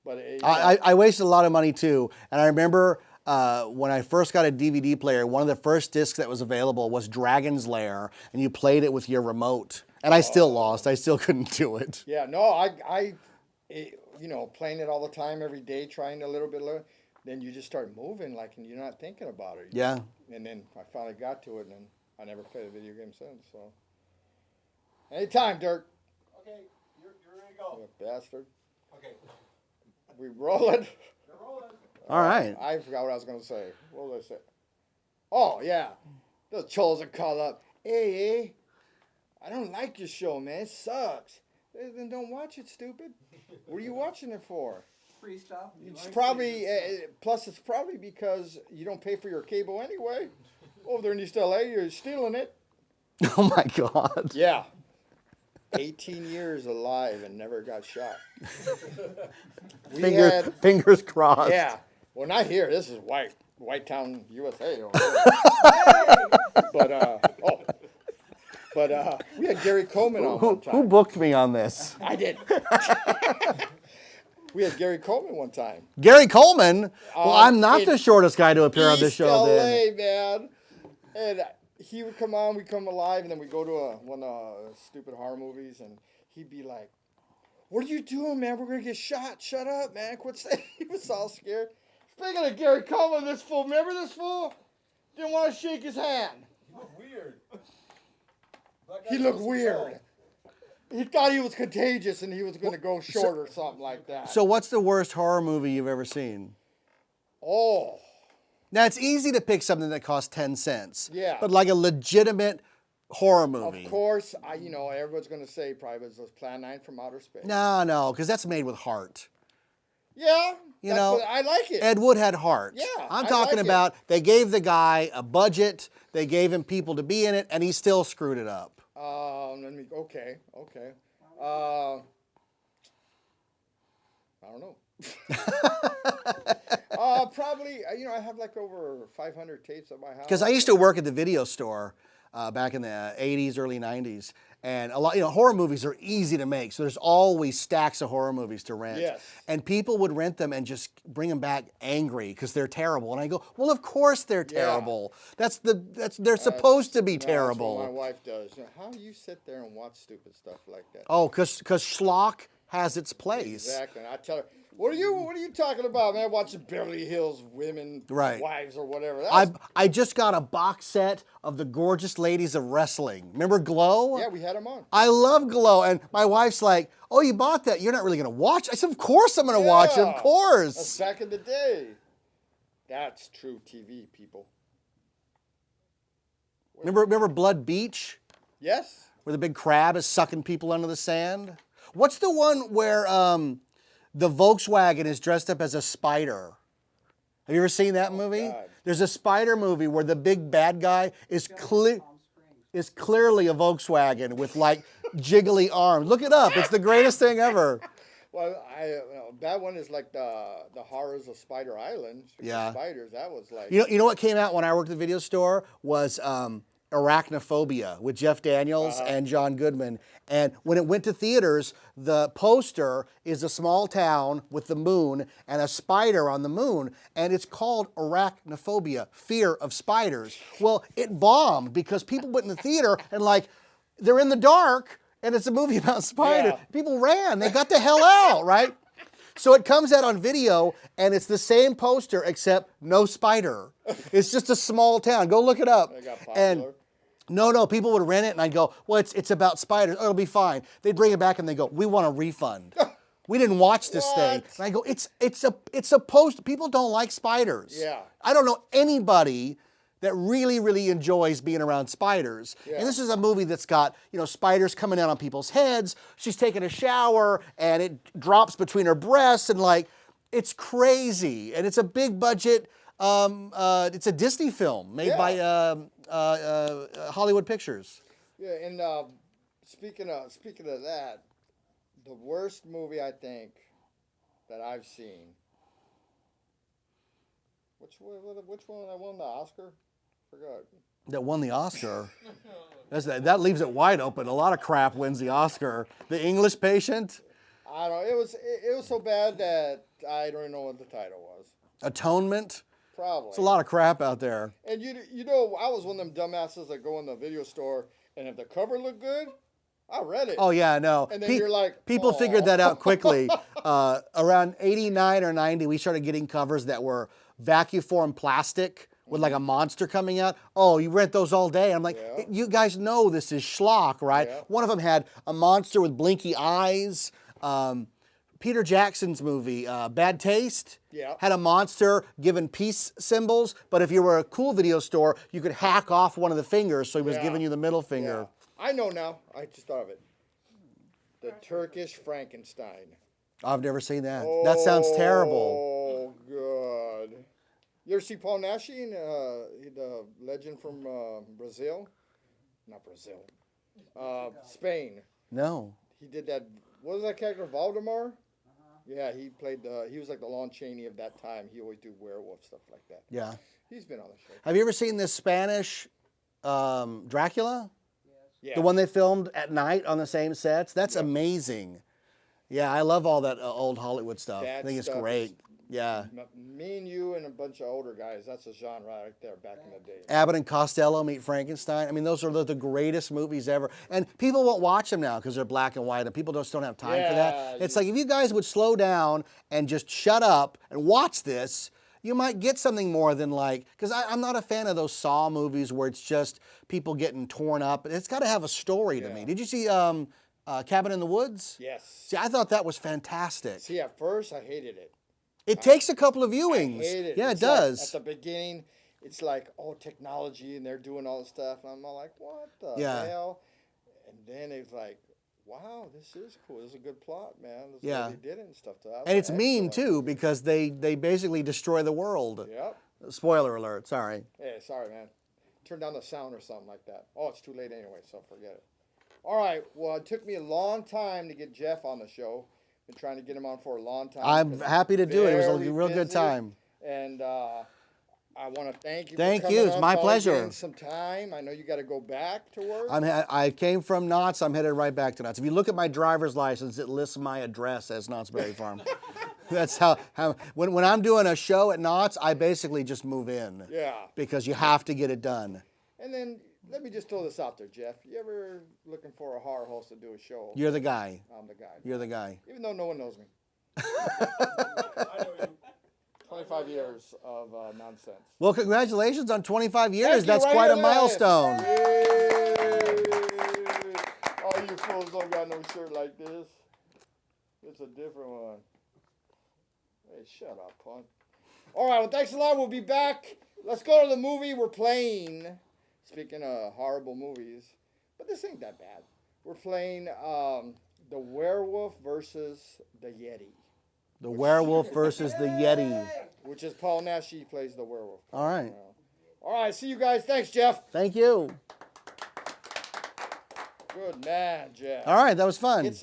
But I wasted a lot of money too. And I remember when I first got a DVD player, one of the first discs that was available was Dragon's Lair, and you played it with your remote. And I still lost. I still couldn't do it. Yeah, no, playing it all the time, every day, trying a little bit, then you just start moving, like, and you're not thinking about it. Yeah. And then I finally got to it, and then I never played a video game since. So, anytime, Dirk. Okay, you're ready to go. You bastard. Okay. We rolling. You're rolling. All right. I forgot what I was gonna say. What was I say? Oh yeah, the trolls are called up. Hey, I don't like your show, man. It sucks. Then don't watch it, stupid. What are you watching it for? Free stuff. It's probably plus it's probably because you don't pay for your cable anyway. Over there in East LA, you're stealing it. Oh my God. Yeah. 18 years alive and never got shot. Fingers crossed. Yeah. Well, not here. This is White Town, USA. But we had Gary Coleman on one time. Who booked me on this? I did. We had Gary Coleman one time. Gary Coleman? Well, I'm not the shortest guy to appear on this show. East LA, then. man. And he would come on, we'd come alive, and then we'd go to one of the stupid horror movies, and he'd be like, "What are you doing, man? We're going to get shot. Shut up, man. Quit saying." He was all scared. Speaking of Gary Coleman, this fool, remember this fool? Didn't want to shake his hand. You look weird. He looked weird. He thought he was contagious and he was going to go short or something like that. So what's the worst horror movie you've ever seen? Oh. Now, it's easy to pick something that costs 10 cents. Yeah. But like a legitimate horror movie. Of course, everyone's going to say probably it was Plan 9 from Outer Space. No, because that's made with heart. Yeah. I like it. Ed Wood had heart. Yeah, I'm talking about they gave the guy a budget, they gave him people to be in it, and he still screwed it up. Okay. I don't know. Probably, I have like over 500 tapes at my house. Because I used to work at the video store back in the 80s, early 90s. And a lot, horror movies are easy to make. So there's always stacks of horror movies to rent. Yes. And people would rent them and just bring them back angry because they're terrible. And I go, well, of course they're terrible. Yeah. They're supposed to be terrible. That's what my wife does. How do you sit there and watch stupid stuff like that? Oh, because schlock has its place. Exactly. And I tell her, what are you talking about, man? Watching Beverly Hills Women, Wives, or whatever. I just got a box set of the Gorgeous Ladies of Wrestling. Remember Glow? Yeah, we had them on. I love Glow, and my wife's like, "Oh, you bought that? You're not really gonna watch?" I said, "Of course I'm gonna watch it. Of course." That's back in the day. That's true TV, people. Remember Blood Beach? Yes. Where the big crab is sucking people under the sand. What's the one where the Volkswagen is dressed up as a spider? Have you ever seen that movie? God. There's a spider movie where the big bad guy is clearly a Volkswagen with like jiggly arms. Look it up. It's the greatest thing ever. Well, that one is like the horrors of Spider Island. Yeah. Spiders. That was like. You know what came out when I worked at the video store was Arachnophobia with Jeff Daniels and John Goodman. And when it went to theaters, the poster is a small town with the moon and a spider on the moon, and it's called Arachnophobia, fear of spiders. Well, it bombed because people went in the theater and they're in the dark, and it's a movie about spiders. Yeah. People ran. They got the hell out, right? So it comes out on video, and it's the same poster except no spider. It's just a small town. Go look it up. It got popular. And no, people would rent it, and I'd go, well, it's about spiders. Oh, it'll be fine. They'd bring it back, and they go, we want a refund. We didn't watch this thing. And I go, it's a poster. People don't like spiders. Yeah. I don't know anybody that really, really enjoys being around spiders. Yeah. And this is a movie that's got, spiders coming out on people's heads. She's taking a shower and it drops between her breasts and it's crazy. And it's a big budget, it's a Disney film made by Hollywood Pictures. Yeah, and speaking of that, the worst movie I think that I've seen. Which one I won the Oscar? Forgot. That won the Oscar. That leaves it wide open. A lot of crap wins the Oscar. The English Patient. I don't know. It was so bad that I don't even know what the title was. Atonement. Probably. It's a lot of crap out there. And you know, I was one of them dumbasses that go in the video store, and if the cover looked good, I read it. Oh yeah, no. And then you're like, people "Aw." figured that out quickly. Around 89 or 90, we started getting covers that were vacuum plastic with like a monster coming out. Oh, you rent those all day. I'm like, Yeah. you guys know this is schlock, right? Yeah. One of them had a monster with blinky eyes. Peter Jackson's movie, Bad Taste, Yeah. had a monster giving peace symbols, but if you were a cool video store, you could hack off one of the fingers, so he was Yeah. giving you the middle Yeah. finger. I know now. I just thought of it. The Turkish Frankenstein. I've never seen that. That sounds terrible. Oh, God. You ever see Paul Nashi, the legend from Brazil? Not Brazil. Spain. No. He did that. What was that character, Valdemar? Yeah, he played he was like the Lon Chaney of that time. He always do werewolf stuff like that. Yeah. He's been on the show. Have you ever seen this Spanish Dracula? Yeah. The one they filmed at night on the same sets? That's amazing. Yeah, I love all that old Hollywood stuff. I That think it's stuff great. is- Yeah. Me and you and a bunch of older guys, that's a genre right there back in the day. Abbott and Costello Meet Frankenstein. I mean, those are the greatest movies ever. And people won't watch them now because they're black and white, and people just don't have time for that. Yeah, It's like if you guys would slow down and just shut up and watch this, you might get something more than like, because I'm not a fan of those Saw movies where it's just people getting torn up. It's got to have a story to me. Did you see Cabin in the Woods? Yes. See, I thought that was fantastic. See, at first I hated it. It takes a couple of I viewings. hate it. Yeah, It's it like, does. at the beginning, it's like, oh, technology, and they're doing all this stuff. And I'm all like, what the Yeah. hell? And then it's like, wow, this is cool. This is a good plot, man. This is Yeah. how they did it and stuff. That was And it's mean, excellent. too, because they basically destroy the world. Yep. Spoiler alert, sorry. Hey, sorry, man. Turn down the sound or something like that. Oh, it's too late anyway, so forget it. All right. Well, it took me a long time to get Jeff on the show. Been trying to get him on for a long time. I'm because happy to do it. It was a very real good busy. time. And I want to thank you. Thank for you. coming It's on, my finally pleasure. getting some time. I know you got to go back to work. I came from Knott's. I'm headed right back to Knott's. If you look at my driver's license, it lists my address as Knott's Berry Farm. That's how when I'm doing a show at Knott's, I basically just move in. Yeah. Because you have to get it done. And then let me just throw this out there, Jeff. You ever looking for a horror host to do a show? You're the guy. I'm the guy. You're the guy. Even though no one knows me. I know you. 25 years of nonsense. Well, congratulations on 25 years. Thank you, That's right quite a here. milestone. Yay! All you fools don't got no shirt like this. It's a different one. Hey, shut up, punk. All right, well, thanks a lot. We'll be back. Let's go to the movie we're playing. Speaking of horrible movies, but this ain't that bad. We're playing The Werewolf versus the Yeti, The werewolf versus the Yeti. which is Paul Nash. He plays the werewolf. All right. All right, see you guys. Thanks, Jeff. Thank you. Good man, Jeff. All right, that was fun. It's